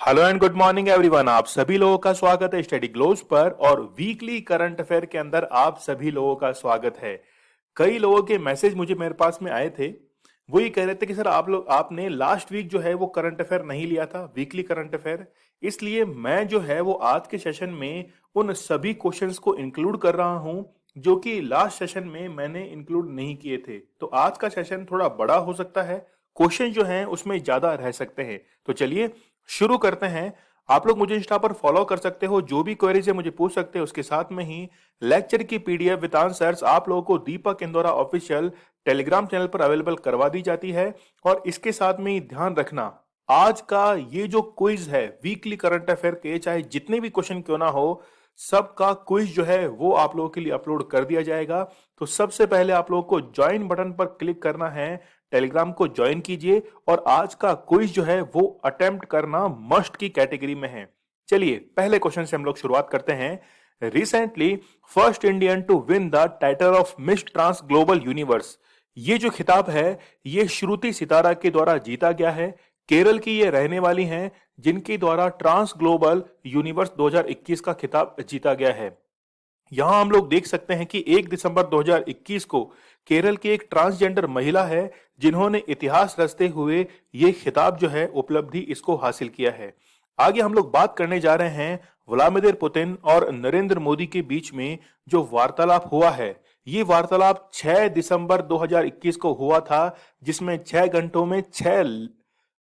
Hello and good morning everyone. आप सभी लोगों का स्वागत है स्टडी ग्लोब्स पर और वीकली करंट अफेयर के अंदर आप सभी लोगों का स्वागत है। कई लोगों के मैसेज मुझे मेरे पास में आए थे। वो ये कह रहे थे कि सर आपने लास्ट वीक जो है वो करंट अफेयर नहीं लिया था, वीकली करंट अफेयर। इसलिए मैं जो है वो आज के सेशन में उन सभी क्वेश्चंस को इंक्लूड कर रहा हूं जो कि लास्ट सेशन में मैंने इंक्लूड नहीं किए थे। तो आज का सेशन थोड़ा बड़ा हो सकता है, क्वेश्चन जो हैं उसमें ज्यादा रह सकते हैं। तो चलिए शुरू करते हैं। आप लोग मुझे इंस्टा पर फॉलो कर सकते हो, जो भी क्वेरीज है मुझे पूछ सकते हो। उसके साथ में ही लेक्चर की पीडीएफ विद आंसर्स आप लोगों को दीपक इंदौरा ऑफिशियल टेलीग्राम चैनल पर अवेलेबल करवा दी जाती है। और इसके साथ में ही ध्यान रखना, आज का ये जो क्विज है वीकली करंट अफेयर के, चाहे जितने भी क्वेश्चन क्यों ना हो, सबका क्विज जो है वो आप लोगों के लिए अपलोड कर दिया जाएगा। तो सबसे पहले आप लोगों को ज्वाइन बटन पर क्लिक करना है, टेलीग्राम को ज्वाइन कीजिए और आज का क्विज जो है वो अटेम्प्ट करना मस्ट की कैटेगरी में है। चलिए पहले क्वेश्चन से हम लोग शुरुआत करते हैं। Recently first Indian to win the title of Miss Trans Global Universe, ये जो खिताब है ये श्रुति सितारा के द्वारा जीता गया है। केरल की ये रहने वाली हैं जिनके द्वारा ट्रांस ग्लोबल यूनिवर्स 2021 का खिताब जीता गया है। यहां हम लोग देख सकते हैं कि 1 दिसंबर 2021 को केरल की एक ट्रांसजेंडर महिला है जिन्होंने इतिहास रचते हुए ये खिताब जो है उपलब्धि इसको हासिल किया है। आगे हम लोग बात करने जा रहे हैं व्लादिमीर पुतिन और नरेंद्र मोदी के बीच में जो वार्तालाप हुआ है। ये वार्तालाप 6 दिसंबर 2021 को हुआ था, जिसमें 6 घंटों में 6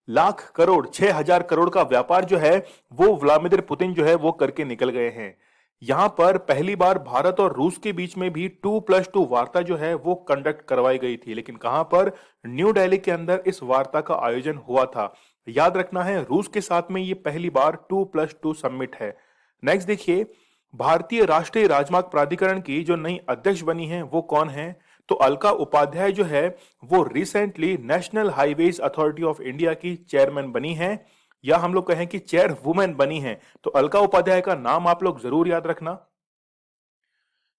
लाख करोड़ 6,000 करोड़ का व्यापार जो है वो व्लादिमीर पुतिन जो है वो करके निकल गए हैं। यहां पर पहली बार भारत और रूस के बीच में भी 2+2 वार्ता जो है वो कंडक्ट करवाई गई थी, लेकिन कहां पर, न्यू दिल्ली के अंदर इस वार्ता का आयोजन हुआ था। याद रखना है रूस के साथ में ये पहली बार 2+2 समिट है। नेक्स्ट देखिए, भारतीय राष्ट्रीय राजमार्ग प्राधिकरण की जो नई अध्यक्ष बनी है वो कौन है? तो अलका उपाध्याय जो है वो recently national highways authority of India की चेयरमैन बनी है, या हम लोग कहें कि चेयर वुमेन बनी है। तो अलका उपाध्याय का नाम आप लोग जरूर याद रखना।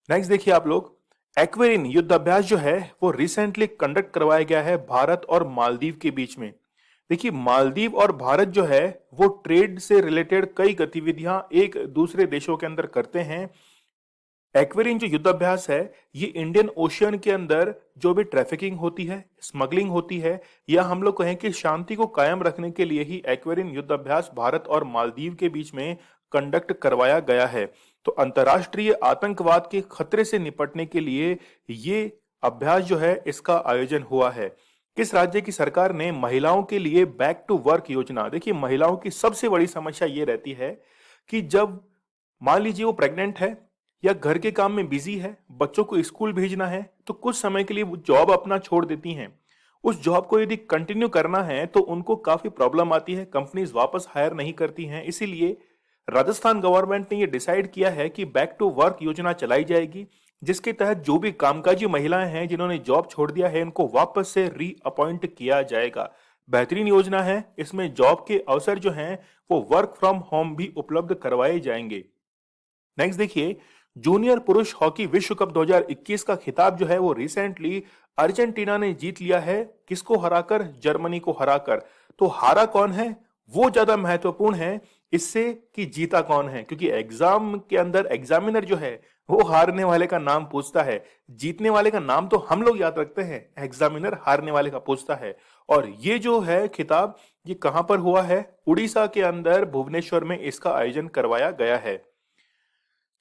नेक्स्ट देखिए आप लोग, एक्वेरिन युद्ध अभ्यास जो है वो रिसेंटली कंडक्ट करवाया गया है भारत और मालदीव के बीच में। देखिए मालदीव और भारत जो है वो ट्रेड से रिलेटेड कई गतिविधियां एक दूसरे देशों के अंदर करते हैं। एक्वेरिन जो युद्ध अभ्यास है ये इंडियन ओशियन के अंदर जो भी ट्रैफिकिंग होती है, स्मगलिंग होती है, या हम लोग कहें कि शांति को कायम रखने के लिए ही एक्वेरिन युद्ध अभ्यास भारत और मालदीव के बीच में कंडक्ट करवाया गया है। तो अंतर्राष्ट्रीय आतंकवाद के खतरे से निपटने के लिए ये अभ्यास जो है इसका आयोजन हुआ है। किस राज्य की सरकार ने महिलाओं के लिए बैक टू वर्क योजना, देखिए महिलाओं की सबसे बड़ी समस्या ये रहती है कि जब मान लीजिए वो प्रेग्नेंट है या घर के काम में बिजी है, बच्चों को स्कूल भेजना है, तो कुछ समय के लिए वो जॉब अपना छोड़ देती हैं। उस जॉब को यदि कंटिन्यू करना है तो उनको काफी प्रॉब्लम आती है, कंपनीज वापस हायर नहीं करती हैं। इसीलिए राजस्थान गवर्नमेंट ने ये डिसाइड किया है कि बैक टू वर्क योजना चलाई जाएगी, जिसके तहत जो भी कामकाजी महिलाएं हैं जिन्होंने जॉब छोड़ दिया है उनको वापस से रीअपॉइंट किया जाएगा। बेहतरीन योजना है, इसमें जॉब के अवसर जो हैं वो वर्क फ्रॉम होम भी उपलब्ध करवाए जाएंगे। नेक्स्ट देखिए, जूनियर पुरुष हॉकी विश्व कप 2021 का खिताब जो है वो रिसेंटली अर्जेंटीना ने जीत लिया है। किसको हराकर? जर्मनी को हराकर। तो हारा कौन है वो ज्यादा महत्वपूर्ण है इससे कि जीता कौन है, क्योंकि एग्जाम के अंदर एग्जामिनर जो है वो हारने वाले का नाम पूछता है, जीतने वाले का नाम तो हम लोग याद रखते हैं, एग्जामिनर हारने वाले का पूछता है। और ये जो है खिताब ये कहां पर हुआ है? उड़ीसा के अंदर भुवनेश्वर में इसका आयोजन करवाया गया है।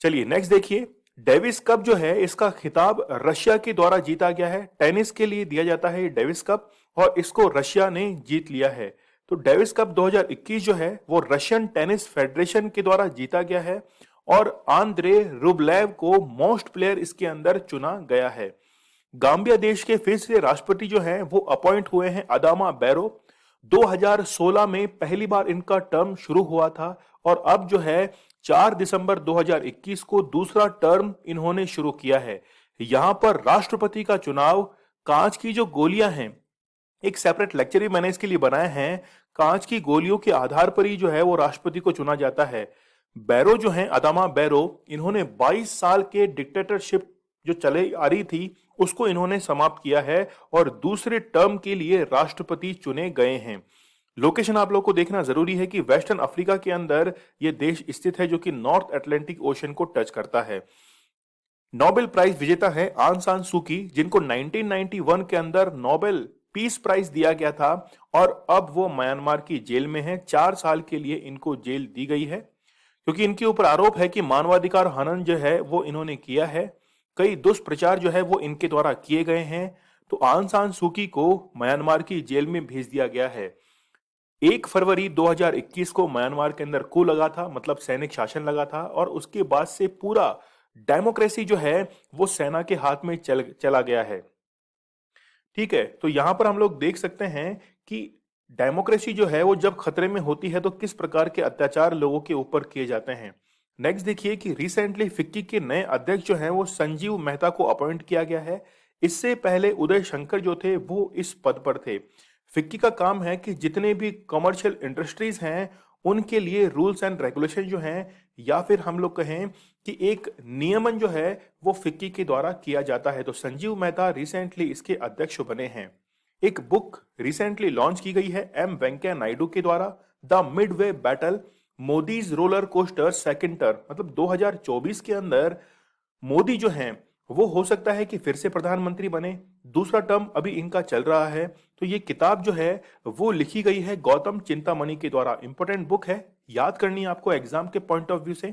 चलिए नेक्स्ट देखिए, डेविस कप जो है इसका खिताब रशिया के द्वारा जीता गया है। टेनिस के लिए दिया जाता है ये डेविस कप और इसको रशिया ने जीत लिया है। तो डेविस कप 2021 जो है वो रशियन टेनिस फेडरेशन के द्वारा जीता गया है और आंद्रे रुबलेव को मोस्ट प्लेयर इसके अंदर चुना गया है। गाम्बिया देश के फिर से राष्ट्रपति जो हैं वो अपॉइंट हुए हैं अदामा बैरो। 2016 में पहली बार इनका टर्म शुरू हुआ था और अब जो है 4 दिसंबर 2021 को दूसरा टर्म इन्होंने शुरू किया है। यहां पर राष्ट्रपति का चुनाव कांच की जो गोलियां हैं, एक सेपरेट लेक्चर भी मैंने इसके लिए बनाया है, कांच की गोलियों के आधार पर ही जो है वो राष्ट्रपति को चुना जाता है। बैरो जो है अदामा बैरो, इन्होंने 22 साल के डिक्टेटरशिप जो चले आ रही थी उसको इन्होंने समाप्त किया है और दूसरे टर्म के लिए राष्ट्रपति चुने गए हैं। लोकेशन आप लोग को देखना जरूरी है कि वेस्टर्न अफ्रीका के अंदर यह देश स्थित है, जो कि नॉर्थ अटलांटिक ओशन को टच करता है। नोबेल प्राइज विजेता है आंग सान सूकी, जिनको 1991 के अंदर नोबेल पीस प्राइज दिया गया था, और अब वो म्यांमार की जेल में है। 4 साल के लिए इनको जेल दी गई है, क्योंकि इनके ऊपर आरोप है कि मानवाधिकार हनन जो है वो इन्होंने किया है। कई दुष्प्रचार जो है वो इनके द्वारा किए गए हैं। तो आंग सान सूकी को म्यांमार की जेल में भेज दिया गया है। 1 फरवरी 2021 को म्यांमार के अंदर कू लगा था, मतलब सैनिक शासन लगा था, और उसके बाद से पूरा डेमोक्रेसी जो है वो सेना के हाथ में चला गया है। ठीक है, तो यहां पर हम लोग देख सकते हैं कि डेमोक्रेसी जो है वो जब खतरे में होती है तो किस प्रकार के अत्याचार लोगों के ऊपर किए जाते हैं। नेक्स्ट देखिए कि रिसेंटली फिक्की के नए अध्यक्ष जो हैं वो संजीव मेहता को अपॉइंट किया गया है। इससे पहले उदय शंकर जो थे वो इस पद पर थे। फिक्की का काम है कि जितने भी कमर्शियल इंडस्ट्रीज हैं उनके लिए रूल्स एंड रेगुलेशन जो हैं, या फिर हम लोग कहें कि एक नियमन जो है वो फिक्की के द्वारा किया जाता है। तो संजीव मेहता रिसेंटली इसके अध्यक्ष बने हैं। एक बुक रिसेंटली लॉन्च की गई है एम वेंकैया नायडू के द्वारा, the Midway battle Modi's roller coaster second term, मतलब 2024 के अंदर मोदी जो हैं वो हो सकता है कि फिर से प्रधानमंत्री बने। दूसरा टर्म अभी इनका चल रहा है। तो ये किताब जो है वो लिखी गई है गौतम चिंतामणि के द्वारा। इंपॉर्टेंट बुक है, याद करनी है आपको एग्जाम के पॉइंट ऑफ व्यू से।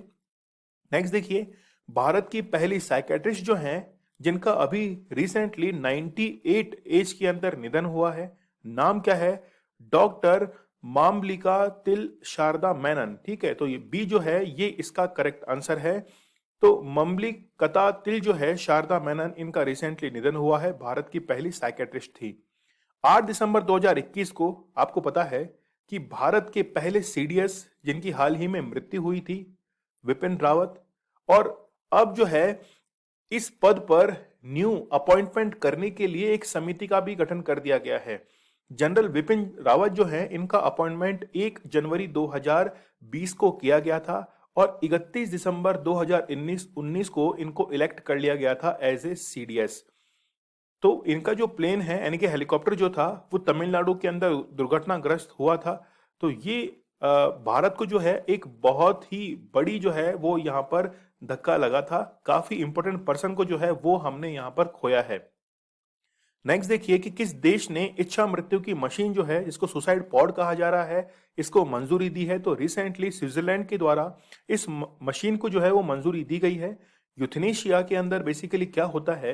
नेक्स्ट देखिए, भारत की पहली साइकेट्रिस्ट जो हैं जिनका अभी रिसेंटली 98 एज के अंदर निधन हुआ है, नाम क्या है? डॉक्टर मामलिका तिल शारदा मेनन। ठीक है, तो ये बी जो है ये इसका करेक्ट आंसर है। तो ममलिकता तिल जो है शारदा मेनन, इनका रिसेंटली निधन हुआ है, भारत की पहली साइकेट्रिस्ट थी। 8 दिसंबर 2021 को आपको पता है कि भारत के पहले सीडीएस जिनकी हाल ही में मृत्यु हुई थी, विपिन रावत। और अब जो है इस पद पर न्यू अपॉइंटमेंट करने के लिए एक समिति का भी गठन कर दिया गया है। जनरल विपिन रावत जो है इनका अपॉइंटमेंट 1 जनवरी 2020 को किया गया था, और 31 दिसंबर 2019 को इनको इलेक्ट कर लिया गया था एज ए सीडीएस। तो इनका जो प्लेन है यानी कि हेलीकॉप्टर जो था वो तमिलनाडु के अंदर दुर्घटनाग्रस्त हुआ था। तो ये भारत को जो है एक बहुत ही बड़ी जो है वो यहाँ पर धक्का लगा था। काफी इंपॉर्टेंट पर्सन को जो है वो हमने यहाँ पर खोया है। नेक्स्ट देखिए कि किस देश ने इच्छा मृत्यु की मशीन जो है, जिसको सुसाइड पॉड कहा जा रहा है, इसको मंजूरी दी है। तो रिसेंटली स्विट्जरलैंड के द्वारा इस मशीन को जो है वो मंजूरी दी गई है। यूथनेशिया के अंदर बेसिकली क्या होता है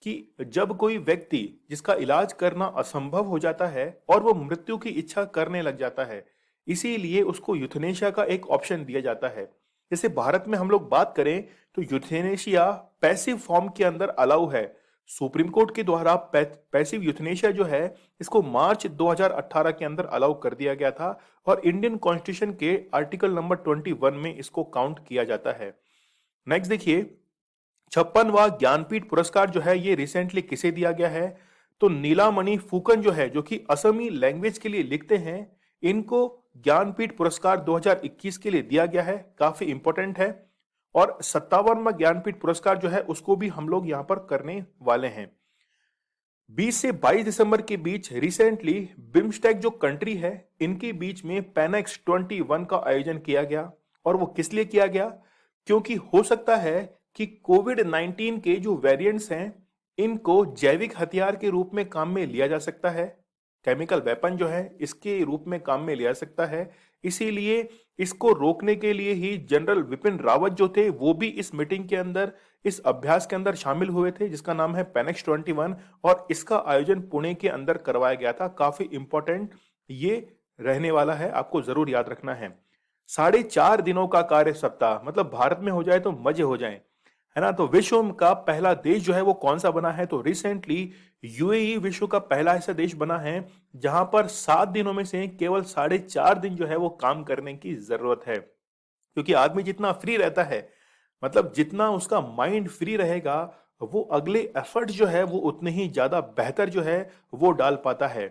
कि जब कोई व्यक्ति जिसका इलाज करना असंभव हो जाता है और वो मृत्यु की इच्छा करने लग जाता है, इसीलिए उसको यूथनेशिया का एक ऑप्शन दिया जाता है। जैसे भारत में हम लोग बात करें तो यूथनेशिया पैसिव फॉर्म के अंदर अलाउ है। सुप्रीम कोर्ट के द्वारा पैसिव यूथनेशिया जो है इसको मार्च 2018 के अंदर अलाउ कर दिया गया था, और इंडियन कॉन्स्टिट्यूशन के आर्टिकल नंबर 21 में इसको काउंट किया जाता है। नेक्स्ट देखिए, 56वां ज्ञानपीठ पुरस्कार जो है ये रिसेंटली किसे दिया गया है? तो नीलामणि फूकन जो है, जो कि असमी लैंग्वेज के लिए लिखते हैं, इनको ज्ञानपीठ पुरस्कार 2021 के लिए दिया गया है। काफी इंपॉर्टेंट है। और 57वां ज्ञानपीठ पुरस्कार जो है उसको भी हम लोग यहां पर करने वाले हैं। 20 से 22 दिसंबर के बीच रिसेंटली बिम्स्टेक जो कंट्री है इनके बीच में पैनेक्स 21 का आयोजन किया गया। और वो किस लिए किया गया? क्योंकि हो सकता है कि कोविड-19 के जो वेरिएंट्स हैं इनको जैविक हथियार के रूप में काम में लिया जा सकता है। केमिकल वेपन जो है इसके रूप में काम में लिया सकता है। इसीलिए इसको रोकने के लिए ही जनरल विपिन रावत जो थे वो भी इस मीटिंग के अंदर, इस अभ्यास के अंदर शामिल हुए थे, जिसका नाम है पैनेक्स 21, और इसका आयोजन पुणे के अंदर करवाया गया था। काफी इंपॉर्टेंट ये रहने वाला है, आपको जरूर याद रखना है। 4.5 दिनों का कार्य सप्ताह, मतलब भारत में हो जाए तो मजे हो जाएं, है ना। तो विश्व का पहला देश जो है वो कौन सा बना है? तो रिसेंटली यूएई विश्व का पहला ऐसा देश बना है जहां पर 7 दिनों में से केवल 4.5 दिन जो है वो काम करने की जरूरत है। क्योंकि आदमी जितना फ्री रहता है, मतलब जितना उसका माइंड फ्री रहेगा, वो अगले एफर्ट जो है वो उतने ही ज्यादा बेहतर जो है वो डाल पाता है।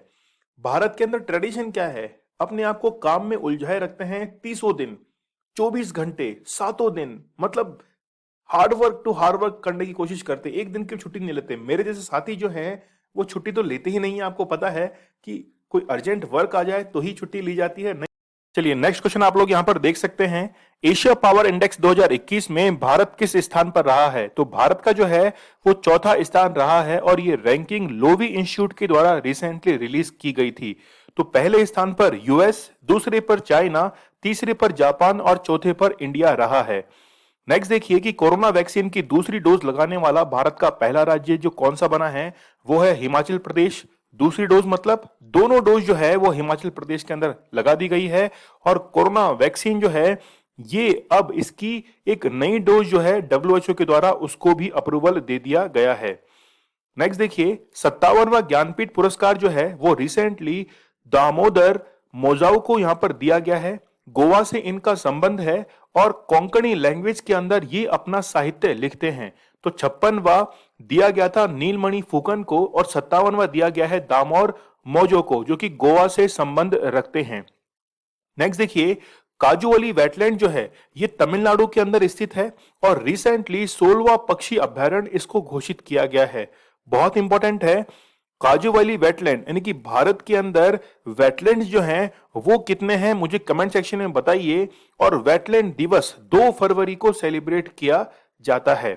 भारत के अंदर ट्रेडिशन क्या है? अपने आप को काम में उलझाए रखते हैं 30 दिन, 24 घंटे, 7 दिन, मतलब हार्ड वर्क करने की कोशिश करते, एक दिन की छुट्टी नहीं लेते। मेरे जैसे साथी जो हैं वो छुट्टी तो लेते ही नहीं है। आपको पता है कि कोई अर्जेंट वर्क आ जाए तो ही छुट्टी ली जाती है, नहीं। चलिए नेक्स्ट क्वेश्चन आप लोग यहां पर देख सकते हैं। एशिया पावर इंडेक्स 2021 में भारत किस स्थान पर रहा है? तो भारत का जो है वो चौथा स्थान रहा है और ये रैंकिंग लोवी इंस्टीट्यूट के द्वारा रिसेंटली रिलीज की गई थी। तो पहले स्थान पर यूएस, दूसरे पर चाइना, तीसरे पर जापान और चौथे पर इंडिया रहा है। नेक्स्ट देखिए कि कोरोना वैक्सीन की दूसरी डोज लगाने वाला भारत का पहला राज्य जो कौन सा बना है, वो है हिमाचल प्रदेश। दूसरी डोज मतलब दोनों डोज जो है वो हिमाचल प्रदेश के अंदर लगा दी गई है और कोरोना वैक्सीन जो है ये अब इसकी एक नई डोज जो है डब्ल्यूएचओ के द्वारा उसको भी अप्रूवल दे दिया गया है। नेक्स्ट देखिए 57वां ज्ञानपीठ पुरस्कार जो है वो रिसेंटली दामोदर मोजाऊ को यहां पर दिया गया है। गोवा से इनका संबंध है और कोंकणी लैंग्वेज के अंदर ये अपना साहित्य लिखते हैं। तो 56वां दिया गया था नीलमणि फुकन को और 57वां दिया गया है दामोर मोजो को, जो कि गोवा से संबंध रखते हैं। नेक्स्ट देखिए काजूवली वेटलैंड जो है ये तमिलनाडु के अंदर स्थित है और रिसेंटली 16वां पक्षी अभ्यारण्य इसको घोषित किया गया है। बहुत इंपॉर्टेंट है, काजूवली वेटलैंड यानी कि भारत के अंदर वेटलैंड जो हैं वो कितने हैं मुझे कमेंट सेक्शन में बताइए। और वेटलैंड दिवस 2 फरवरी को सेलिब्रेट किया जाता है।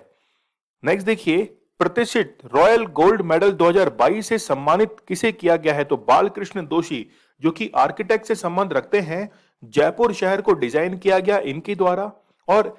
नेक्स्ट देखिए प्रतिष्ठित रॉयल गोल्ड मेडल 2022 से सम्मानित किसे किया गया है? तो बालकृष्ण दोषी जो कि आर्किटेक्ट से संबंध रखते हैं, जयपुर शहर को डिजाइन किया गया इनके द्वारा और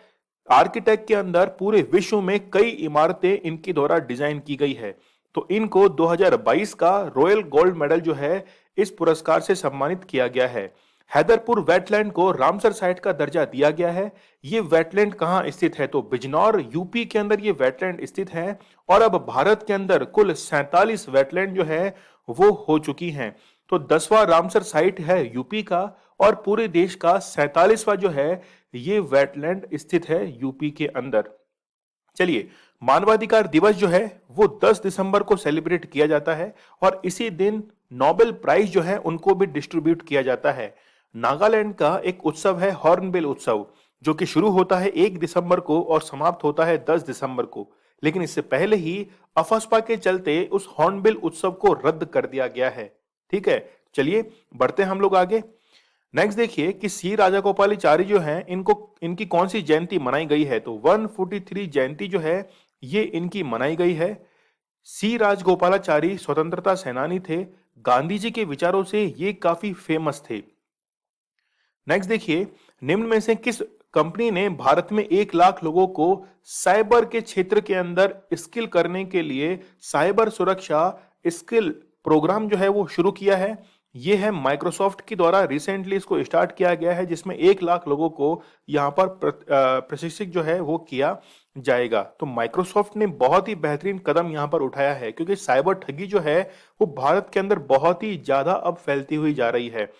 आर्किटेक्ट के अंदर पूरे विश्व में कई इमारतें इनके द्वारा डिजाइन की गई है। तो इनको 2022 का रॉयल गोल्ड मेडल जो है इस पुरस्कार से सम्मानित किया गया है। हैदरपुर वेटलैंड को रामसर साइट का दर्जा दिया गया है। ये वेटलैंड कहां स्थित है? तो बिजनौर यूपी के अंदर ये वेटलैंड स्थित है और अब भारत के अंदर कुल 47 वेटलैंड जो है वो हो चुकी हैं। तो 10वां रामसर साइट है यूपी का और पूरे देश का 47वां जो है ये वेटलैंड स्थित है यूपी के अंदर। चलिए मानवाधिकार दिवस जो है वो 10 दिसंबर को सेलिब्रेट किया जाता है और इसी दिन नोबेल प्राइज जो है उनको भी डिस्ट्रीब्यूट किया जाता है। नागालैंड का एक उत्सव है हॉर्नबिल उत्सव जो कि शुरू होता है 1 दिसंबर को और समाप्त होता है 10 दिसंबर को, लेकिन इससे पहले ही अफस्पा के चलते उस हॉर्नबिल उत्सव को रद्द कर दिया गया है। ठीक है, चलिए बढ़ते हैं हम लोग आगे। नेक्स्ट देखिए कि सी राजागोपालाचारी जो हैं इनको इनकी कौन सी जयंती मनाई गई है? तो 143 जयंती जो है ये इनकी मनाई गई है। सी राजगोपालाचारी स्वतंत्रता सेनानी थे, गांधी जी के विचारों से ये काफी फेमस थे। नेक्स्ट देखिए निम्न में से किस कंपनी ने भारत में 1 लाख लोगों को साइबर के क्षेत्र के अंदर स्किल करने के लिए साइबर सुरक्षा स्किल प्रोग्राम जो है वो शुरू किया है? ये है माइक्रोसॉफ्ट के द्वारा रिसेंटली इसको स्टार्ट किया गया है जिसमें 1 लाख लोगों को यहाँ पर प्रशिक्षित जो है वो किया जाएगा। तो माइक्रोसॉफ्ट ने बहुत ही बेहतरीन कदम यहाँ पर उठाया है क्योंकि साइबर ठगी जो है वो भारत के अंदर बहुत ही ज्यादा अब फैलती हुई जा रही है।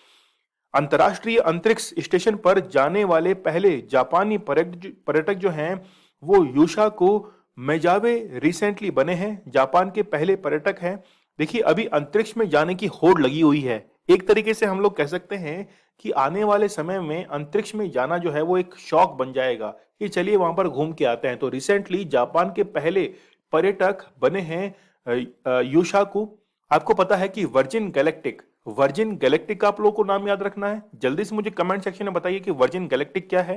अंतर्राष्ट्रीय अंतरिक्ष स्टेशन पर जाने वाले पहले जापानी पर्यटक जो हैं वो यूशाकु मेजावे रिसेंटली बने हैं, जापान के पहले पर्यटक हैं। देखिए अभी अंतरिक्ष में जाने की होड़ लगी हुई है। एक तरीके से हम लोग कह सकते हैं कि आने वाले समय में अंतरिक्ष में जाना जो है वो एक शौक बन जाएगा कि चलिए वहां पर घूम के आते हैं। तो रिसेंटली जापान के पहले पर्यटक बने हैं यूशाकु। आपको पता है कि वर्जिन गैलेक्टिक आप लोगों को नाम याद रखना है। जल्दी से मुझे कमेंट सेक्शन में बताइए कि वर्जिन गैलेक्टिक क्या है।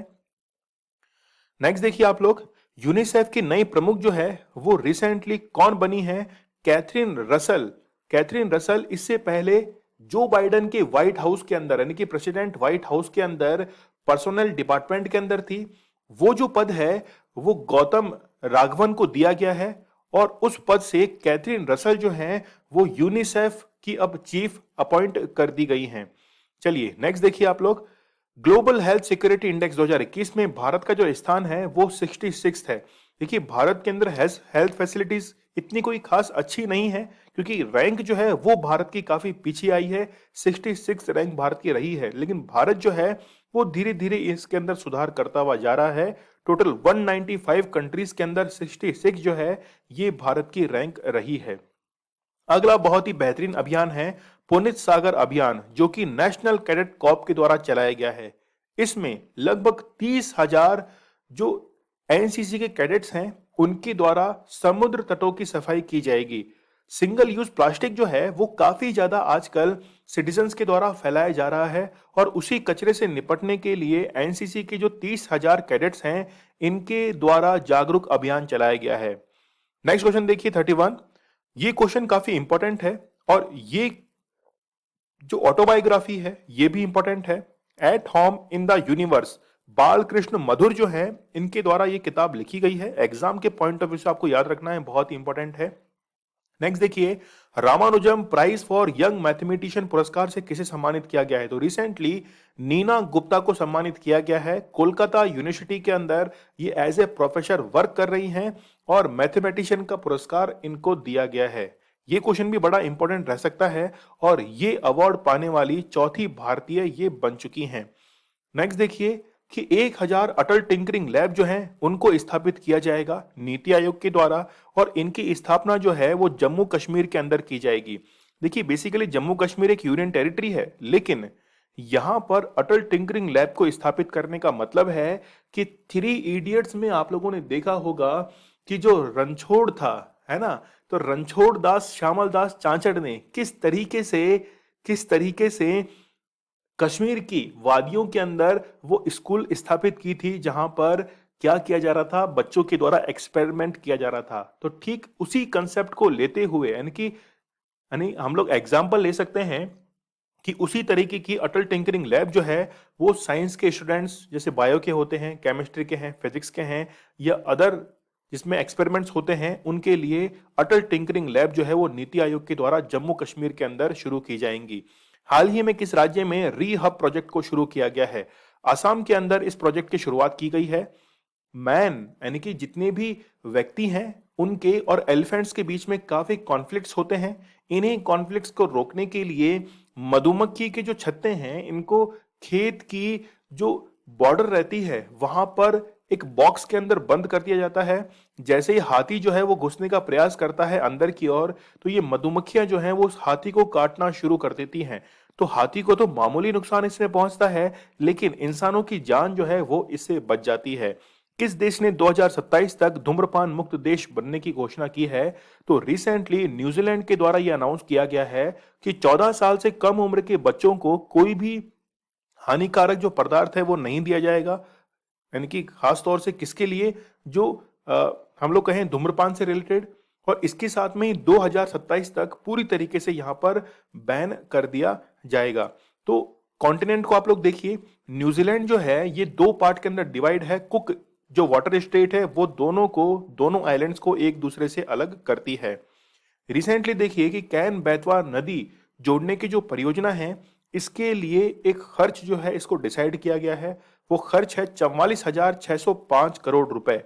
नेक्स्ट देखिए आप लोग यूनिसेफ की नई प्रमुख जो है वो रिसेंटली कौन बनी है? कैथरीन रसल इससे पहले जो बाइडेन के व्हाइट हाउस के अंदर यानी कि प्रेसिडेंट व्हाइट हाउस के अंदर पर्सनल डिपार्टमेंट के अंदर थी। वो जो पद है वो गौतम राघवन को दिया गया है और उस पद से कैथरीन रसल जो है वो यूनिसेफ की अब चीफ अपॉइंट कर दी गई हैं। चलिए नेक्स्ट देखिए आप लोग ग्लोबल हेल्थ सिक्योरिटी इंडेक्स 2021 में भारत का जो स्थान है वो 66 है। देखिए भारत के अंदर हेल्थ फैसिलिटीज इतनी कोई खास अच्छी नहीं है क्योंकि रैंक जो है वो भारत की काफी पीछे आई है। 66 रैंक भारत की रही है, लेकिन भारत जो है वो धीरे धीरे इसके अंदर सुधार करता हुआ जा रहा है। टोटल 195 कंट्रीज के अंदर 66 जो है ये भारत की रैंक रही है। अगला बहुत ही बेहतरीन अभियान है पुनीत सागर अभियान जो कि नेशनल कैडेट कॉर्प के द्वारा चलाया गया है। इसमें लगभग 30,000 जो एनसीसी के कैडेट्स हैं उनके द्वारा समुद्र तटों की सफाई की जाएगी। सिंगल यूज प्लास्टिक जो है वो काफी ज्यादा आजकल सिटीजन्स के द्वारा फैलाया जा रहा है और उसी कचरे से निपटने के लिए एनसीसी के जो 30,000 कैडेट्स हैं इनके द्वारा जागरूक अभियान चलाया गया है। नेक्स्ट क्वेश्चन देखिए 31। ये क्वेश्चन काफी इंपॉर्टेंट है और ये जो ऑटोबायोग्राफी है ये भी इंपॉर्टेंट है। At home in the universe, बाल कृष्ण मधुर जो है इनके द्वारा ये किताब लिखी गई है। एग्जाम के पॉइंट ऑफ व्यू से आपको याद रखना है, बहुत ही इंपॉर्टेंट है। नेक्स्ट देखिए, Ramanujan prize for young mathematician पुरस्कार से किसे सम्मानित किया गया है? तो रिसेंटली नीना गुप्ता को सम्मानित किया गया है। कोलकाता यूनिवर्सिटी के अंदर ये एज ए प्रोफेसर वर्क कर रही हैं और मैथमेटिशियन का पुरस्कार इनको दिया गया है। ये क्वेश्चन भी बड़ा इंपॉर्टेंट रह सकता है और ये अवार्ड पाने वाली चौथी भारतीय ये बन चुकी हैं। नेक्स्ट देखिए कि 1000 अटल टिंकरिंग लैब जो हैं उनको स्थापित किया जाएगा नीति आयोग के द्वारा और इनकी स्थापना जो है वो जम्मू कश्मीर के अंदर की जाएगी। देखिए बेसिकली जम्मू कश्मीर एक यूनियन टेरिटरी है, लेकिन यहां पर अटल टिंकरिंग लैब को स्थापित करने का मतलब है कि 3 इडियट्स में आप लोगों ने देखा होगा कि जो रणछोड़ था, है ना, तो रणछोड़ दास श्यामल दास चांचड़ ने किस तरीके से कश्मीर की वादियों के अंदर वो स्कूल स्थापित की थी जहां पर क्या किया जा रहा था, बच्चों के द्वारा एक्सपेरिमेंट किया जा रहा था। तो ठीक उसी कंसेप्ट को लेते हुए यानी हम लोग एग्जाम्पल ले सकते हैं कि उसी तरीके की अटल टिंकरिंग लैब जो है वो साइंस के स्टूडेंट्स जैसे बायो के होते हैं, केमिस्ट्री के हैं, फिजिक्स के हैं या अदर जिसमें एक्सपेरिमेंट्स होते हैं उनके लिए अटल टिंकरिंग लैब जो है वो नीति आयोग के द्वारा जम्मू कश्मीर के अंदर शुरू की जाएंगी। हाल ही में किस राज्य में री हब प्रोजेक्ट को शुरू किया गया है? असम के अंदर इस प्रोजेक्ट की शुरुआत की गई है। मैन यानी कि जितने भी व्यक्ति हैं उनके और एलिफेंट्स के बीच में काफी कॉन्फ्लिक्ट्स होते हैं। इन्हीं कॉन्फ्लिक्ट्स को रोकने के लिए मधुमक्खी के जो छत्ते हैं इनको खेत की जो बॉर्डर रहती है वहां पर एक बॉक्स के अंदर बंद कर दिया जाता है। जैसे ही हाथी जो है वो घुसने का प्रयास करता है अंदर की ओर, तो ये मधुमक्खियां जो हैं वो उस हाथी को काटना शुरू कर देती हैं। तो हाथी को तो मामूली नुकसान इसमें पहुंचता है, लेकिन इंसानों की जान जो है वो इससे बच जाती है। किस देश ने 2027 तक धूम्रपान मुक्त देश बनने की घोषणा की है? तो रिसेंटली न्यूजीलैंड के द्वारा यह अनाउंस किया गया है कि 14 साल से कम उम्र के बच्चों को कोई भी हानिकारक जो पदार्थ है वो नहीं दिया जाएगा। यानी कि खास तौर से किसके लिए, जो हम लोग कहें धूम्रपान से रिलेटेड, और इसके साथ में ही 2027 तक पूरी तरीके से यहां पर बैन कर दिया जाएगा। तो कॉन्टिनेंट को आप लोग देखिए, न्यूजीलैंड जो है ये 2 पार्ट के अंदर डिवाइड है। कुक जो वाटर स्टेट है वो दोनों आइलैंड्स को एक दूसरे से अलग करती है। रिसेंटली देखिए कि कैन बेतवा नदी जोड़ने की जो परियोजना है इसके लिए एक खर्च जो है इसको डिसाइड किया गया है। वो खर्च है 44,605 करोड़ रुपए।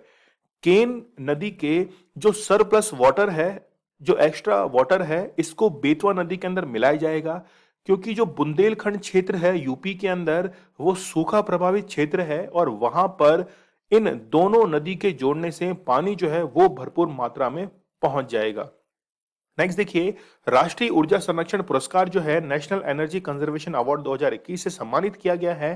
केन नदी के जो सरप्लस वाटर है, जो एक्स्ट्रा वाटर है, इसको बेतवा नदी के अंदर मिलाया जाएगा क्योंकि जो बुंदेलखंड क्षेत्र है यूपी के अंदर वो सूखा प्रभावित क्षेत्र है और वहां पर इन दोनों नदी के जोड़ने से पानी जो है वो भरपूर मात्रा में पहुंच जाएगा। नेक्स्ट देखिए, राष्ट्रीय ऊर्जा संरक्षण पुरस्कार जो है नेशनल एनर्जी कंजर्वेशन अवार्ड 2021 से सम्मानित किया गया है।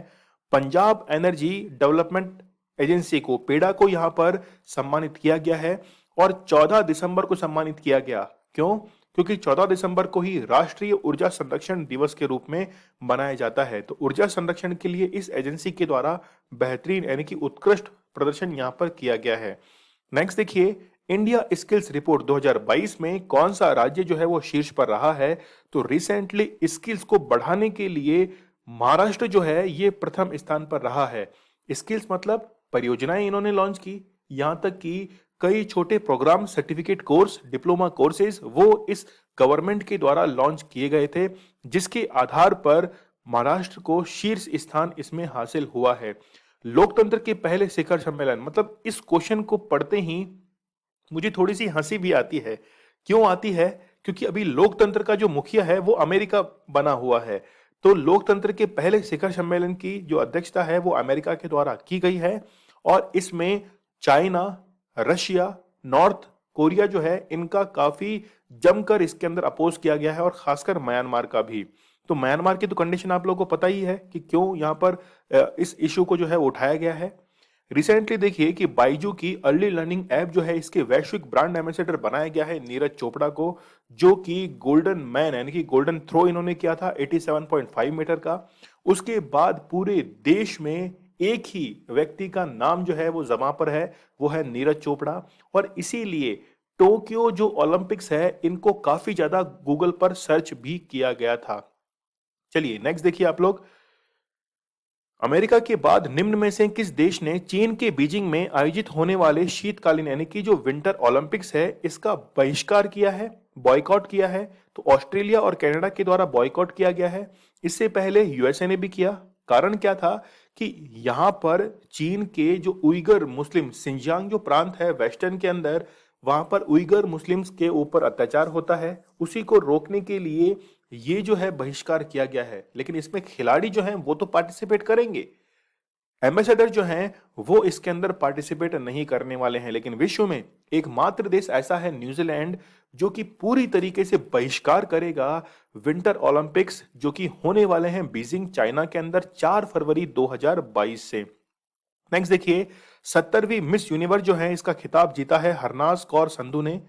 पंजाब एनर्जी डेवलपमेंट एजेंसी को, पेडा को यहां पर सम्मानित किया गया है और 14 दिसंबर को सम्मानित किया गया। क्यों? क्योंकि 14 दिसंबर को ही राष्ट्रीय ऊर्जा संरक्षण दिवस के रूप में मनाया जाता है। तो ऊर्जा संरक्षण के लिए इस एजेंसी के द्वारा बेहतरीन यानी कि उत्कृष्ट प्रदर्शन यहां पर किया गया है। नेक्स्ट देखिए, इंडिया स्किल्स रिपोर्ट 2022 में कौन सा राज्य जो है वो शीर्ष पर रहा है? तो रिसेंटली स्किल्स को बढ़ाने के लिए महाराष्ट्र जो है ये प्रथम स्थान पर रहा है। स्किल्स मतलब परियोजनाएं इन्होंने लॉन्च की, यहां तक कि कई छोटे programme, certificate course, diploma courses वो इस गवर्नमेंट के द्वारा लॉन्च किए गए थे, जिसके आधार पर महाराष्ट्र को शीर्ष स्थान इसमें हासिल हुआ है। लोकतंत्र के पहले शिखर सम्मेलन, मतलब इस क्वेश्चन को पढ़ते ही मुझे थोड़ी सी हंसी भी आती है। क्यों आती है? क्योंकि अभी लोकतंत्र का जो मुखिया है वो अमेरिका बना हुआ है। तो लोकतंत्र के पहले शिखर सम्मेलन की जो अध्यक्षता है वो अमेरिका के द्वारा की गई है और इसमें चाइना, रशिया, नॉर्थ कोरिया जो है इनका काफी जमकर इसके अंदर अपोज किया गया है और खासकर म्यांमार का भी। तो म्यांमार की तो कंडीशन आप लोगों को पता ही है कि क्यों यहां पर इस इशू को जो है उठाया गया है। रिसेंटली देखिए कि बाइजू की अर्ली लर्निंग ऐप जो है इसके वैश्विक ब्रांड एम्बेसडर बनाया गया है नीरज चोपड़ा को, जो कि गोल्डन मैन यानी कि गोल्डन थ्रो इन्होंने किया था 87.5 मीटर का। उसके बाद पूरे देश में एक ही व्यक्ति का नाम जो है वो जमा पर है, वो है नीरज चोपड़ा। और इसीलिए टोक्यो जो ओलंपिक्स है इनको काफी ज्यादा गूगल पर सर्च भी किया गया था। चलिए नेक्स्ट देखिए आप लोग। अमेरिका के बाद निम्न में से किस देश ने चीन के बीजिंग में आयोजित होने वाले शीतकालीन यानी कि जो विंटर ओलंपिक्स है इसका बहिष्कार किया है, बॉयकॉट किया है? तो ऑस्ट्रेलिया और कनाडा के द्वारा बॉयकॉट किया गया है। इससे पहले यूएसए ने भी किया। कारण क्या था कि यहां पर चीन के जो उइगर मुस्लिम सिंजियांग जो प्रांत है वेस्टर्न के अंदर, वहां पर उइगर मुस्लिम्स के ऊपर अत्याचार होता है, उसी को रोकने के लिए ये जो है बहिष्कार किया गया है। लेकिन इसमें खिलाड़ी जो हैं वो तो पार्टिसिपेट करेंगे, एम्बेसडर जो हैं वो इसके अंदर पार्टिसिपेट नहीं करने वाले हैं। लेकिन विश्व में एकमात्र देश ऐसा है न्यूजीलैंड, जो कि पूरी तरीके से बहिष्कार करेगा विंटर ओलंपिक्स जो कि होने वाले हैं बीजिंग चाइना के अंदर 4 फरवरी 2022 से। नेक्स्ट देखिए, 70वीं मिस यूनिवर्स जो है इसका खिताब जीता है हरनाज कौर संधू ने।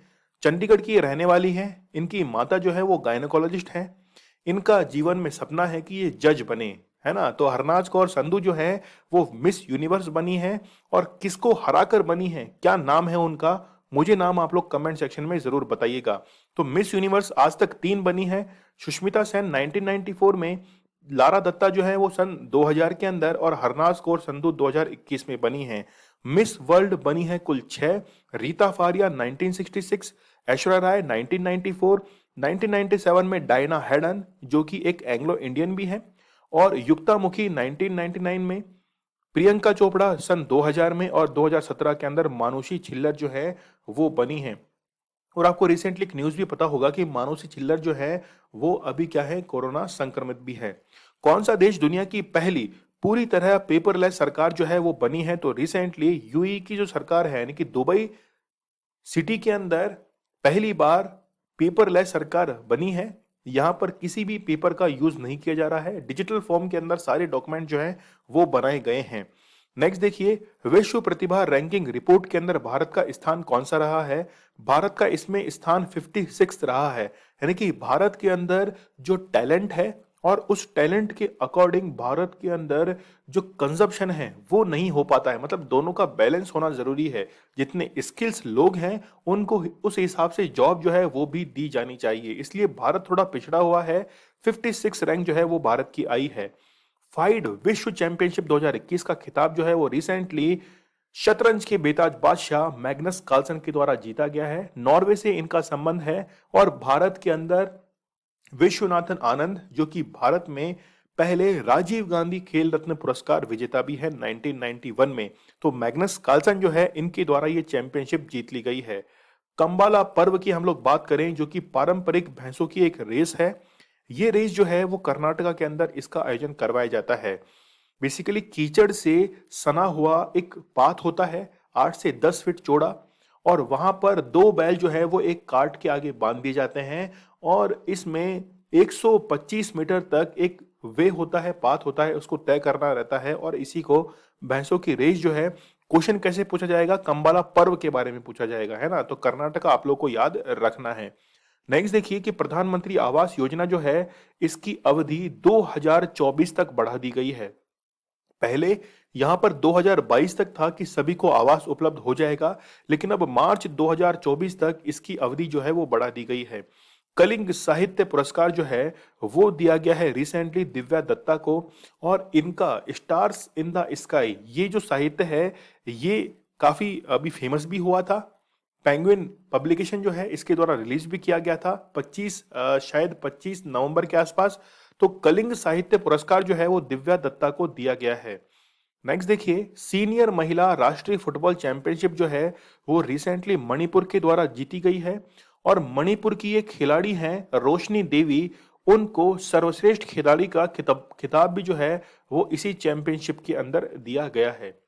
चंडीगढ़ की ये रहने वाली है। इनकी माता जो है वो गायनोकोलॉजिस्ट है। इनका जीवन में सपना है कि ये जज बने, है ना। तो हरनाज कौर संधू जो है वो मिस यूनिवर्स बनी है। और किसको हराकर बनी है, क्या नाम है उनका, मुझे नाम आप लोग कमेंट सेक्शन में जरूर बताइएगा। तो मिस यूनिवर्स आज तक 3 बनी है। सुष्मिता सेन 1994 में, लारा दत्ता जो है वो सन 2000 के अंदर, और हरनाज कौर संधू 2021 में बनी है। मिस वर्ल्ड बनी है कुल 6। रीता फारिया 1966, ऐश्वर्या राय 1994, 1997 में डायना हेडन जो कि एक एंग्लो इंडियन भी है, और युक्ता मुखी 1999 में, प्रियंका चोपड़ा सन 2000 में, और 2017 के अंदर मानुषी छिल्लर जो है वो बनी है। और आपको रिसेंटली एक न्यूज भी पता होगा कि मानुषी छिल्लर जो है वो अभी क्या है, कोरोना संक्रमित भी है। कौन सा देश दुनिया की पहली पूरी तरह पेपरलेस सरकार जो है वो बनी है? तो रिसेंटली यूएई की जो सरकार है यानी कि दुबई सिटी के अंदर पहली बार पेपरलेस सरकार बनी है। यहां पर किसी भी पेपर का यूज नहीं किया जा रहा है, डिजिटल फॉर्म के अंदर सारे डॉक्यूमेंट जो हैं वो बनाए गए हैं। नेक्स्ट देखिए, विश्व प्रतिभा रैंकिंग रिपोर्ट के अंदर भारत का स्थान कौन सा रहा है? भारत का इसमें स्थान 56 रहा है। यानी कि भारत के अंदर जो टैलेंट है और उस टैलेंट के अकॉर्डिंग भारत के अंदर जो कंजप्शन है वो नहीं हो पाता है। मतलब दोनों का बैलेंस होना जरूरी है। जितने स्किल्स लोग हैं उनको उस हिसाब से जॉब जो है वो भी दी जानी चाहिए। इसलिए भारत थोड़ा पिछड़ा हुआ है। 56 रैंक जो है वो भारत की आई है। फाइड विश्व चैंपियनशिप 2021 का खिताब जो है वो रिसेंटली शतरंज के बेताज बादशाह मैग्नस कार्लसन के द्वारा जीता गया है। नॉर्वे से इनका संबंध है। और भारत के अंदर विश्वनाथन आनंद जो कि भारत में पहले राजीव गांधी खेल रत्न पुरस्कार विजेता भी है 1991 में। तो मैग्नस कार्लसन जो है इनके द्वारा ये चैंपियनशिप जीत ली गई है। कंबाला पर्व की हम लोग बात करें जो कि पारंपरिक भैंसों की एक रेस है। ये रेस जो है वो कर्नाटका के अंदर इसका आयोजन करवाया जाता है। बेसिकली कीचड़ से सना हुआ एक पाथ होता है 8 से 10 फीट चौड़ा, और वहां पर 2 बैल जो है वो एक कार्ट के आगे बांध दिए जाते हैं। और इसमें 125 मीटर तक एक वे होता है, पाथ होता है, उसको तय करना रहता है। और इसी को भैंसों की रेस जो है, क्वेश्चन कैसे पूछा जाएगा, कंबाला पर्व के बारे में पूछा जाएगा, है ना। तो कर्नाटका आप लोग को याद रखना है। नेक्स्ट देखिए कि प्रधानमंत्री आवास योजना जो है इसकी अवधि 2024 तक बढ़ा दी गई है। पहले यहां पर 2022 तक था कि सभी को आवास उपलब्ध हो जाएगा, लेकिन अब मार्च 2024 तक इसकी अवधि जो है वो बढ़ा दी गई है। कलिंग साहित्य पुरस्कार जो है वो दिया गया है रिसेंटली दिव्या दत्ता को। और इनका स्टार्स इन द स्काई ये जो साहित्य है ये काफी अभी फेमस भी हुआ था। पेंगुइन पब्लिकेशन जो है इसके द्वारा रिलीज भी किया गया था 25 शायद 25 नवंबर के आसपास। तो कलिंग साहित्य पुरस्कार जो है वो दिव्या दत्ता को दिया गया है। नेक्स्ट देखिए, सीनियर महिला राष्ट्रीय फुटबॉल चैंपियनशिप जो है वो रिसेंटली मणिपुर के द्वारा जीती गई है। और मणिपुर की एक खिलाड़ी हैं रोशनी देवी, उनको सर्वश्रेष्ठ खिलाड़ी का खिताब भी जो है वो इसी चैंपियनशिप के अंदर दिया गया है।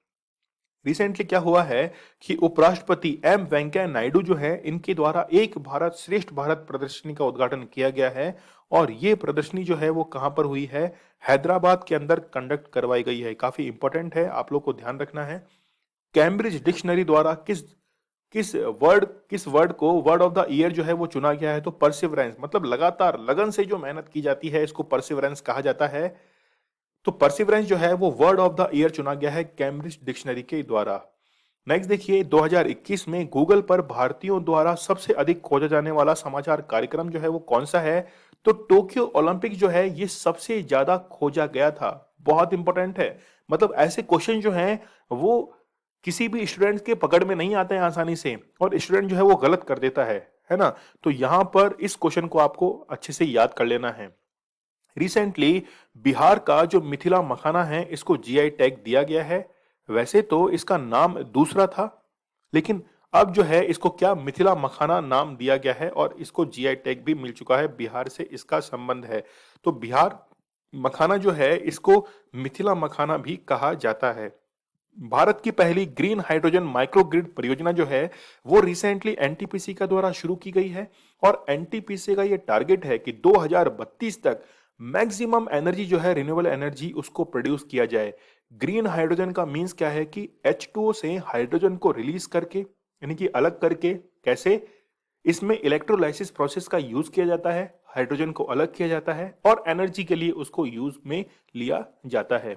रिसेंटली क्या हुआ है कि उपराष्ट्रपति एम वेंकैया नायडू जो है इनके द्वारा एक भारत श्रेष्ठ भारत प्रदर्शनी का उद्घाटन किया गया है। और ये प्रदर्शनी जो है वो कहां पर हुई है, हैदराबाद के अंदर कंडक्ट करवाई गई है। काफी इंपॉर्टेंट है, आप लोग को ध्यान रखना है। कैम्ब्रिज डिक्शनरी द्वारा किस किस वर्ड को वर्ड ऑफ द ईयर जो है वो चुना गया है? तो परसिवरेंस, मतलब लगातार लगन से जो मेहनत की जाती है इसको परसिवरेंस कहा जाता है। तो परसिवरेंस जो है वो वर्ड ऑफ द ईयर चुना गया है कैम्ब्रिज डिक्शनरी के द्वारा। नेक्स्ट देखिए, 2021 में गूगल पर भारतीयों द्वारा सबसे अधिक खोजा जाने वाला समाचार कार्यक्रम जो है वो कौन सा है? तो टोक्यो ओलंपिक जो है ये सबसे ज्यादा खोजा गया था। बहुत इंपॉर्टेंट है। मतलब ऐसे क्वेश्चन जो हैं वो किसी भी स्टूडेंट के पकड़ में नहीं आते हैं आसानी से, और स्टूडेंट जो है वो गलत कर देता है ना। तो यहां पर इस क्वेश्चन को आपको अच्छे से याद कर लेना है। रिसेंटली बिहार का जो मिथिला मखाना है इसको जीआई टैग दिया गया है। वैसे तो इसका नाम दूसरा था, लेकिन अब जो है इसको क्या मिथिला मखाना नाम दिया गया है और इसको जीआई टैग भी मिल चुका है। बिहार से इसका संबंध है। तो बिहार मखाना जो है इसको मिथिला मखाना भी कहा जाता है। भारत की पहली ग्रीन हाइड्रोजन माइक्रोग्रिड परियोजना जो है वो रिसेंटली एनटीपीसी का द्वारा शुरू की गई है, और एनटीपीसी का ये टारगेट है कि 2032 तक मैक्सिमम एनर्जी जो है रिन्यूएबल एनर्जी उसको प्रोड्यूस किया जाए। ग्रीन हाइड्रोजन का मींस क्या है कि H2O से हाइड्रोजन को रिलीज करके, यानी कि अलग करके। कैसे? इसमें इलेक्ट्रोलाइसिस प्रोसेस का यूज किया जाता है, हाइड्रोजन को अलग किया जाता है और एनर्जी के लिए उसको यूज में लिया जाता है।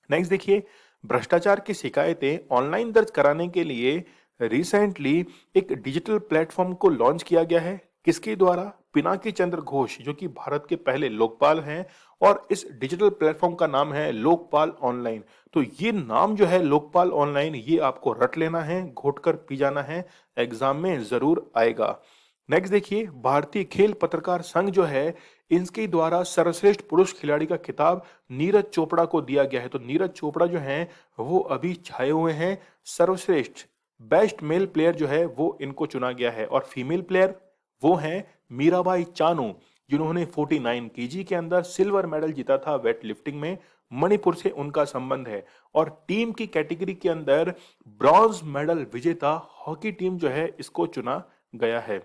नेक्स्ट देखिए, भ्रष्टाचार की शिकायतें ऑनलाइन दर्ज कराने के लिए रिसेंटली एक डिजिटल प्लेटफॉर्म को लॉन्च किया गया है। किसके द्वारा? पिनाकी चंद्र घोष, जो कि भारत के पहले लोकपाल हैं, और इस डिजिटल प्लेटफॉर्म का नाम है लोकपाल ऑनलाइन। तो ये नाम जो है लोकपाल ऑनलाइन, ये आपको रट लेना है, घोट कर पी जाना है, एग्जाम में जरूर आएगा। नेक्स्ट देखिए, भारतीय खेल पत्रकार संघ जो है इनके द्वारा सर्वश्रेष्ठ पुरुष खिलाड़ी का खिताब नीरज चोपड़ा को दिया गया है। तो नीरज चोपड़ा जो हैं वो अभी छाए हुए हैं सर्वश्रेष्ठ बेस्ट मेल प्लेयर जो है वो इनको चुना गया है। और फीमेल प्लेयर वो हैं मीराबाई चानू, जिन्होंने 49 केजी के अंदर सिल्वर मेडल जीता था वेट लिफ्टिंग में। मणिपुर से उनका संबंध है। और टीम की कैटेगरी के अंदर ब्रॉन्ज मेडल विजेता हॉकी टीम जो है इसको चुना गया है।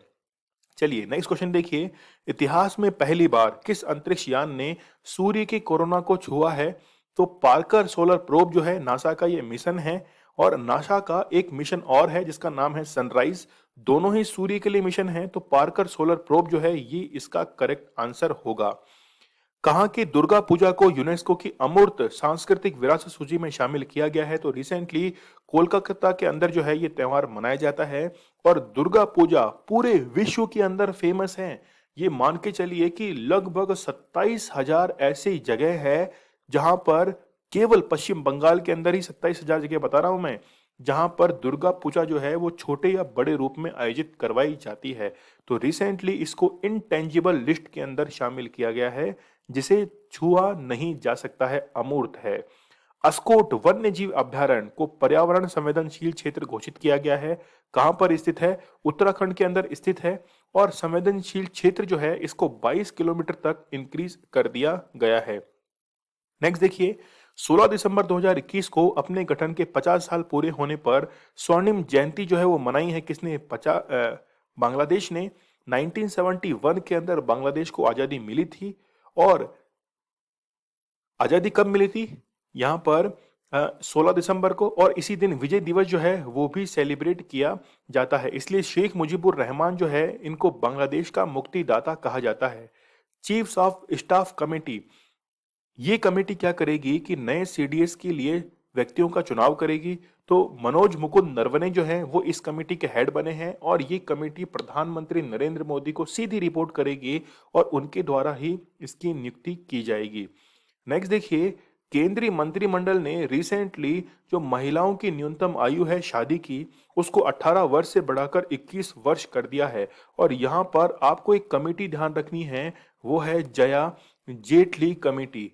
चलिए नेक्स्ट क्वेश्चन देखिए, इतिहास में पहली बार किस अंतरिक्ष यान ने सूर्य के कोरोना को छुआ है? तो पार्कर सोलर प्रोब जो है नासा का ये मिशन है, और नासा का एक मिशन और है जिसका नाम है सनराइज। दोनों ही सूर्य के लिए मिशन है, तो पार्कर सोलर प्रोब जो है ये इसका करेक्ट आंसर होगा। कहाँ की दुर्गा पूजा को यूनेस्को की अमूर्त सांस्कृतिक विरासत सूची में शामिल किया गया है? तो रिसेंटली कोलकाता के अंदर जो है ये त्योहार मनाया जाता है, और दुर्गा पूजा पूरे विश्व के अंदर फेमस है। ये मान के चलिए कि लगभग 27,000 ऐसी जगह है जहां पर, केवल पश्चिम बंगाल के अंदर ही 27,000 जगह बता रहा हूं मैं, जहां पर दुर्गा पूजा जो है वो छोटे या बड़े रूप में आयोजित करवाई जाती है। तो रिसेंटली इसको इनटेंजिबल लिस्ट के अंदर शामिल किया गया है, जिसे छुआ नहीं जा सकता है, अमूर्त है। अस्कोट वन्य जीव अभ्यारण्य को पर्यावरण संवेदनशील क्षेत्र घोषित किया गया है। कहां पर स्थित है? उत्तराखंड के अंदर स्थित है, और संवेदनशील क्षेत्र जो है इसको 22 किलोमीटर तक इंक्रीज कर दिया गया है। नेक्स्ट देखिए, 16 दिसंबर 2021 को अपने गठन के 50 साल पूरे होने पर स्वर्णिम जयंती जो है वो मनाई है किसने? बांग्लादेश ने। 1971 के अंदर बांग्लादेश को आजादी मिली थी, और आजादी कब मिली थी? यहाँ पर 16 दिसंबर को, और इसी दिन विजय दिवस जो है वो भी सेलिब्रेट किया जाता है। इसलिए शेख मुजीबुर रहमान जो है इनको बांग्लादेश का मुक्तिदाता कहा जाता है। चीफ्स ऑफ स्टाफ कमेटी, ये कमेटी क्या करेगी कि नए सीडीएस के लिए व्यक्तियों का चुनाव करेगी। तो मनोज मुकुंद नरवणे जो है वो इस कमेटी के हेड बने हैं, और ये कमेटी प्रधानमंत्री नरेंद्र मोदी को सीधी रिपोर्ट करेगी, और उनके द्वारा ही इसकी नियुक्ति की जाएगी। नेक्स्ट देखिए, केंद्रीय मंत्रिमंडल ने रिसेंटली जो महिलाओं की न्यूनतम आयु है शादी की, उसको 18 वर्ष से बढ़ाकर 21 वर्ष कर दिया है। और यहाँ पर आपको एक कमेटी ध्यान रखनी है, वो है जया जेटली कमेटी,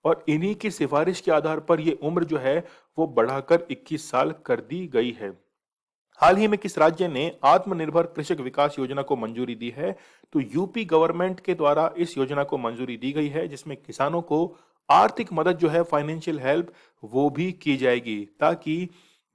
और इन्हीं की सिफारिश के आधार पर ये उम्र जो है वो बढ़ाकर 21 साल कर दी गई है। हाल ही में किस राज्य ने आत्मनिर्भर कृषक विकास योजना को मंजूरी दी है? तो यूपी गवर्नमेंट के द्वारा इस योजना को मंजूरी दी गई है, जिसमें किसानों को आर्थिक मदद जो है, फाइनेंशियल हेल्प, वो भी की जाएगी, ताकि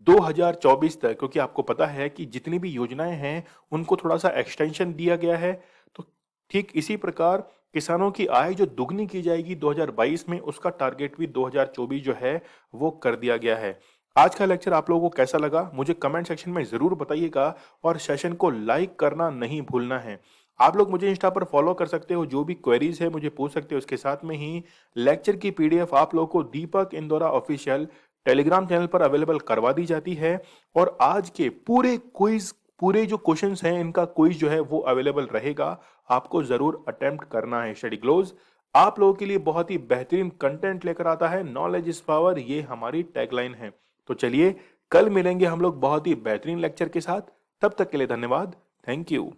2024 तक, क्योंकि आपको पता है कि जितनी भी योजनाएं हैं उनको थोड़ा सा एक्सटेंशन दिया गया है। तो ठीक इसी प्रकार किसानों की आय जो दुगनी की जाएगी 2022 में, उसका टारगेट भी 2024 जो है वो कर दिया गया है। आज का लेक्चर आप लोगों को कैसा लगा मुझे कमेंट सेक्शन में जरूर बताइएगा और सेशन को लाइक करना नहीं भूलना है। आप लोग मुझे इंस्टा पर फॉलो कर सकते हो, जो भी क्वेरीज है मुझे पूछ सकते हो। उसके साथ में ही लेक्चर की पीडीएफ आप लोगों को दीपक इंदौरा ऑफिशियल टेलीग्राम चैनल पर अवेलेबल करवा दी जाती है। और आज के पूरे क्विज, पूरे जो क्वेश्चंस हैं इनका क्विज जो है वो अवेलेबल रहेगा। आपको जरूर अटेम्प्ट करना है। स्टडी ग्लोज आप लोगों के लिए बहुत ही बेहतरीन कंटेंट लेकर आता है। नॉलेज इज पावर, ये हमारी टैगलाइन है। तो चलिए कल मिलेंगे हम लोग बहुत ही बेहतरीन लेक्चर के साथ। तब तक के लिए धन्यवाद। Thank you.